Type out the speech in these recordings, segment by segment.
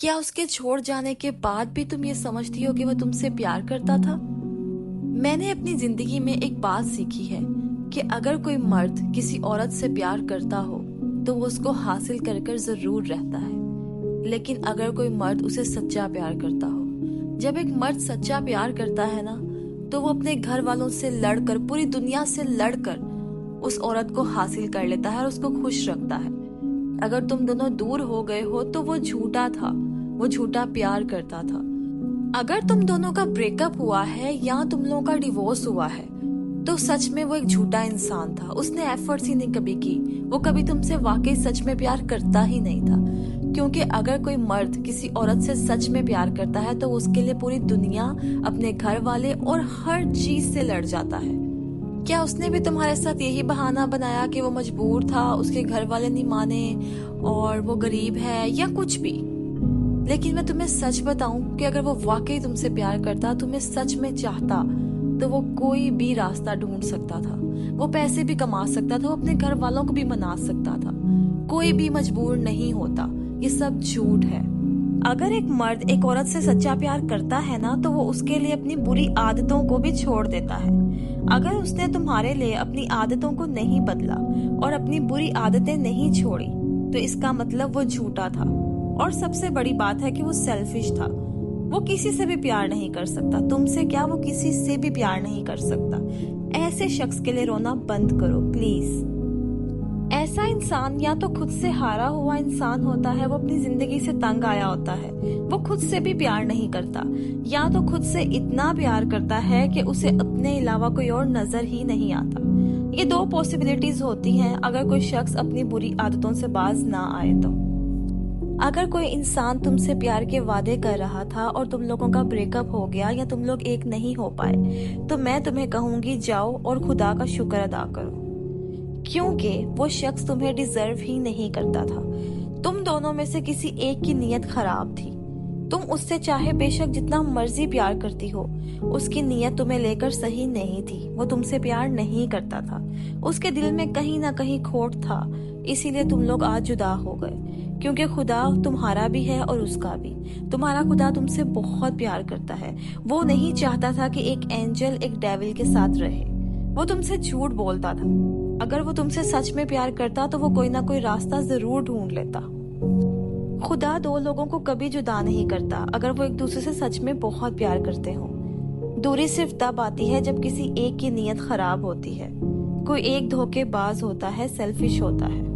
क्या उसके छोड़ जाने के बाद भी तुम ये समझती हो कि वह तुमसे प्यार करता था? मैंने अपनी जिंदगी में एक बात सीखी है कि अगर कोई मर्द किसी औरत से प्यार करता हो तो वो उसको हासिल कर कर जरूर रहता है, लेकिन अगर कोई मर्द उसे सच्चा प्यार करता हो, जब एक मर्द सच्चा प्यार करता है ना, तो वो अपने घर वालों से लड़कर, पूरी दुनिया से लड़कर उस औरत को हासिल कर लेता है और उसको खुश रखता है। अगर तुम दोनों दूर हो गए हो तो वो झूठा था, वो झूठा प्यार करता था। अगर तुम दोनों का ब्रेकअप हुआ है या तुम लोगों का डिवोर्स हुआ है तो सच में वो एक झूठा इंसान था। उसने एफर्ट्स ही नहीं कभी की, वो कभी तुमसे वाकई सच में प्यार करता ही नहीं था। क्योंकि अगर कोई मर्द किसी औरत से सच में प्यार करता है तो उसके लिए पूरी दुनिया, अपने घर वाले और हर चीज से लड़ जाता है। क्या उसने भी तुम्हारे साथ यही बहाना बनाया कि वो मजबूर था, उसके घर वाले नहीं माने और वो गरीब है या कुछ भी? लेकिन मैं तुम्हें सच बताऊं कि अगर वो वाकई तुमसे प्यार करता, तुम्हें सच में चाहता, तो वो कोई भी रास्ता ढूंढ सकता था। वो पैसे भी कमा सकता था, वो अपने घर वालों को भी मना सकता था। कोई भी मजबूर नहीं होता। ये सब झूठ है। अगर एक मर्द एक औरत से सच्चा प्यार करता है ना, तो वो उसके लिए अपनी बुरी आदतों को भी छोड़ देता है। अगर उसने तुम्हारे लिए अपनी आदतों को नहीं बदला और अपनी बुरी आदतें नहीं छोड़ी, तो इसका मतलब वो झूठा था। और सबसे बड़ी बात है कि वो सेल्फिश था। वो किसी से भी प्यार नहीं कर सकता। तुमसे क्या, वो किसी से भी प्यार नहीं कर सकता। ऐसे शख्स के लिए रोना बंद करो प्लीज। ऐसा इंसान या तो खुद से हारा हुआ इंसान होता है, वो अपनी जिंदगी से तंग आया होता है, वो खुद से भी प्यार नहीं करता, या तो खुद से इतना प्यार करता है कि उसे अपने अलावा कोई और नजर ही नहीं आता। ये दो पॉसिबिलिटीज होती हैं अगर कोई शख्स अपनी बुरी आदतों से बाज ना आए तो। अगर कोई इंसान तुमसे प्यार के वादे कर रहा था और तुम लोगों का ब्रेकअप हो गया या तुम लोग एक नहीं हो पाए, तो मैं तुम्हें कहूंगी जाओ और खुदा का शुक्र अदा करो, क्योंकि वो शख्स तुम्हें डिजर्व ही नहीं करता था। तुम दोनों में से किसी एक की नीयत खराब थी। तुम उससे चाहे बेशक जितना मर्जी प्यार करती हो, उसकी नीयत तुम्हें लेकर सही नहीं थी। वो तुमसे प्यार नहीं करता था। उसके दिल में कहीं ना कहीं खोट था, इसीलिए तुम लोग आज जुदा हो गए। क्योंकि खुदा तुम्हारा भी है और उसका भी। तुम्हारा खुदा तुमसे बहुत प्यार करता है। वो नहीं चाहता था कि एक एंजल एक डेविल के साथ रहे। वो तुमसे झूठ बोलता था। अगर वो तुमसे सच में प्यार करता तो वो कोई ना कोई रास्ता जरूर ढूंढ लेता। खुदा दो लोगों को कभी जुदा नहीं करता अगर वो एक दूसरे से सच में बहुत प्यार करते हो। दूरी सिर्फ तब आती है जब किसी एक की नीयत खराब होती है। कोई एक धोखेबाज होता है, सेल्फिश होता है।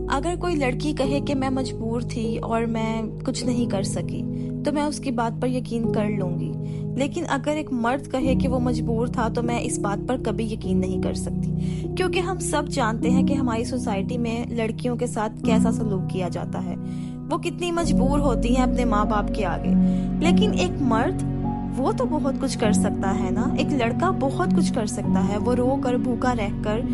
अगर कोई लड़की कहे कि मैं मजबूर थी और मैं कुछ नहीं कर सकी, तो मैं उसकी बात पर यकीन कर लूंगी। लेकिन अगर एक मर्द कहे कि वो मजबूर था, तो मैं इस बात पर कभी यकीन नहीं कर सकती। क्योंकि हम सब जानते हैं कि हमारी सोसाइटी में लड़कियों के साथ कैसा सलूक किया जाता है। वो कितनी मजबूर होती हैं अपने माँ बाप के आगे। लेकिन एक मर्द, वो तो बहुत कुछ कर सकता है ना। एक लड़का बहुत कुछ कर सकता है। वो रो कर, भूखा रहकर,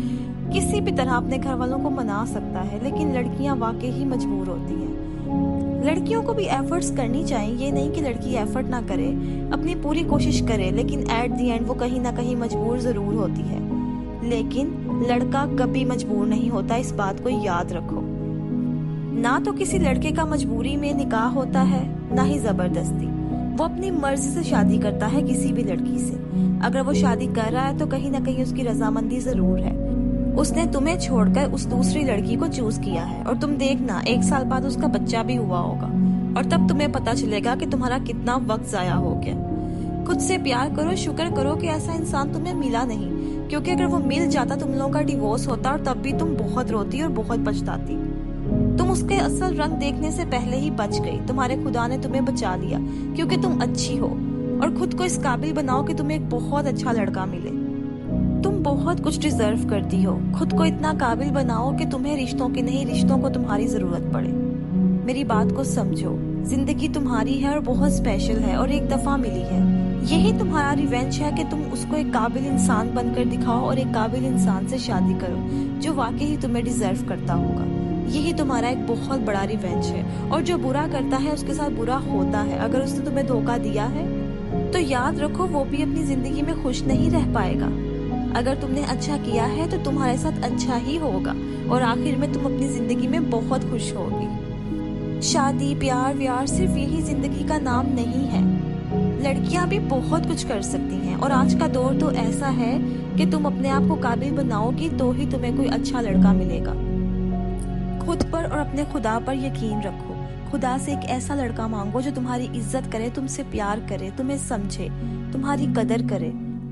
किसी भी तरह अपने घर वालों को मना सकता है। लेकिन लड़कियां वाकई ही मजबूर होती हैं। लड़कियों को भी एफर्ट्स करनी चाहिए। ये नहीं कि लड़की एफर्ट ना करे, अपनी पूरी कोशिश करे, लेकिन एट द एंड वो कहीं ना कहीं मजबूर जरूर होती है। लेकिन लड़का कभी मजबूर नहीं होता, इस बात को याद रखो। ना तो किसी लड़के का मजबूरी में निकाह होता है, ना ही जबरदस्ती। वो अपनी मर्जी से शादी करता है किसी भी लड़की से। अगर वो शादी कर रहा है तो कहीं ना कहीं उसकी रजामंदी जरूर है। उसने तुम्हें छोड़कर उस दूसरी लड़की को चूज किया है। और तुम देखना, 1 साल बाद उसका बच्चा भी हुआ होगा, और तब तुम्हें पता चलेगा कि तुम्हारा कितना वक्त जाया हो गया। खुद से प्यार करो, शुक्र करो कि ऐसा इंसान तुम्हें मिला नहीं, क्योंकि अगर वो मिल जाता तुम लोगों का डिवोर्स होता, और तब भी तुम बहुत रोती और बहुत पछताती। तुम उसके असल रंग देखने से पहले ही बच गई। तुम्हारे खुदा ने तुम्हें बचा लिया क्योंकि तुम अच्छी हो, और खुद को इस काबिल बनाओ कि तुम्हें एक बहुत अच्छा लड़का मिले। तुम बहुत कुछ डिजर्व करती हो। खुद को इतना काबिल बनाओ कि तुम्हें रिश्तों की नहीं, रिश्तों को तुम्हारी जरूरत पड़े। मेरी बात को समझो। जिंदगी तुम्हारी है और बहुत स्पेशल है, और एक दफा मिली है। यही तुम्हारा रिवेंज है कि तुम उसको एक काबिल इंसान बनकर दिखाओ और एक काबिल इंसान से शादी करो जो वाकई ही तुम्हें डिजर्व करता होगा। यही तुम्हारा एक बहुत बड़ा रिवेंज है। और जो बुरा करता है उसके साथ बुरा होता है। अगर उसने तुम्हें धोखा दिया है तो याद रखो वो भी अपनी जिंदगी में खुश नहीं रह पाएगा। अगर तुमने अच्छा किया है तो तुम्हारे साथ अच्छा ही होगा, और आखिर में तुम अपनी जिंदगी में बहुत खुश होगी। शादी प्यार व्यार सिर्फ यही जिंदगी का नाम नहीं है। लड़कियां भी बहुत कुछ कर सकती हैं और आज का दौर तो ऐसा है कि तुम अपने आप को काबिल बनाओगी तो ही तुम्हें कोई अच्छा लड़का मिलेगा। खुद पर और अपने खुदा पर यकीन रखो। खुदा से एक ऐसा लड़का मांगो जो तुम्हारी इज्जत करे, तुमसे प्यार करे, तुम्हें समझे, तुम्हारी कदर करे,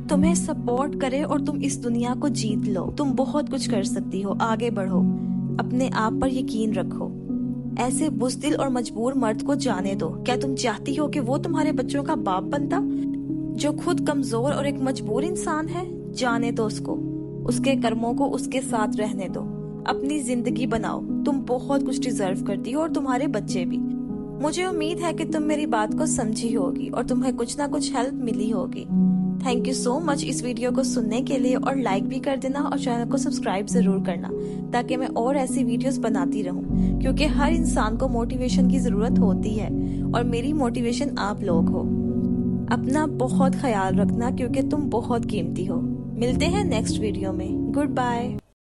तुम्हें सपोर्ट करे और तुम इस दुनिया को जीत लो। तुम बहुत कुछ कर सकती हो, आगे बढ़ो, अपने आप पर यकीन रखो। ऐसे बुज़दिल और मजबूर मर्द को जाने दो। क्या तुम चाहती हो कि वो तुम्हारे बच्चों का बाप बनता, जो खुद कमजोर और एक मजबूर इंसान है? जाने दो उसको, उसके कर्मों को उसके साथ रहने दो। अपनी जिंदगी बनाओ। तुम बहुत कुछ डिजर्व करती हो और तुम्हारे बच्चे भी। मुझे उम्मीद है कि तुम मेरी बात को समझी होगी और तुम्हें कुछ ना कुछ हेल्प मिली होगी। थैंक यू सो मच इस वीडियो को सुनने के लिए, और लाइक भी कर देना और चैनल को सब्सक्राइब जरूर करना ताकि मैं और ऐसी वीडियोस बनाती रहूं, क्योंकि हर इंसान को मोटिवेशन की जरूरत होती है और मेरी मोटिवेशन आप लोग हो। अपना बहुत ख्याल रखना क्योंकि तुम बहुत कीमती हो। मिलते हैं नेक्स्ट वीडियो में। Good bye.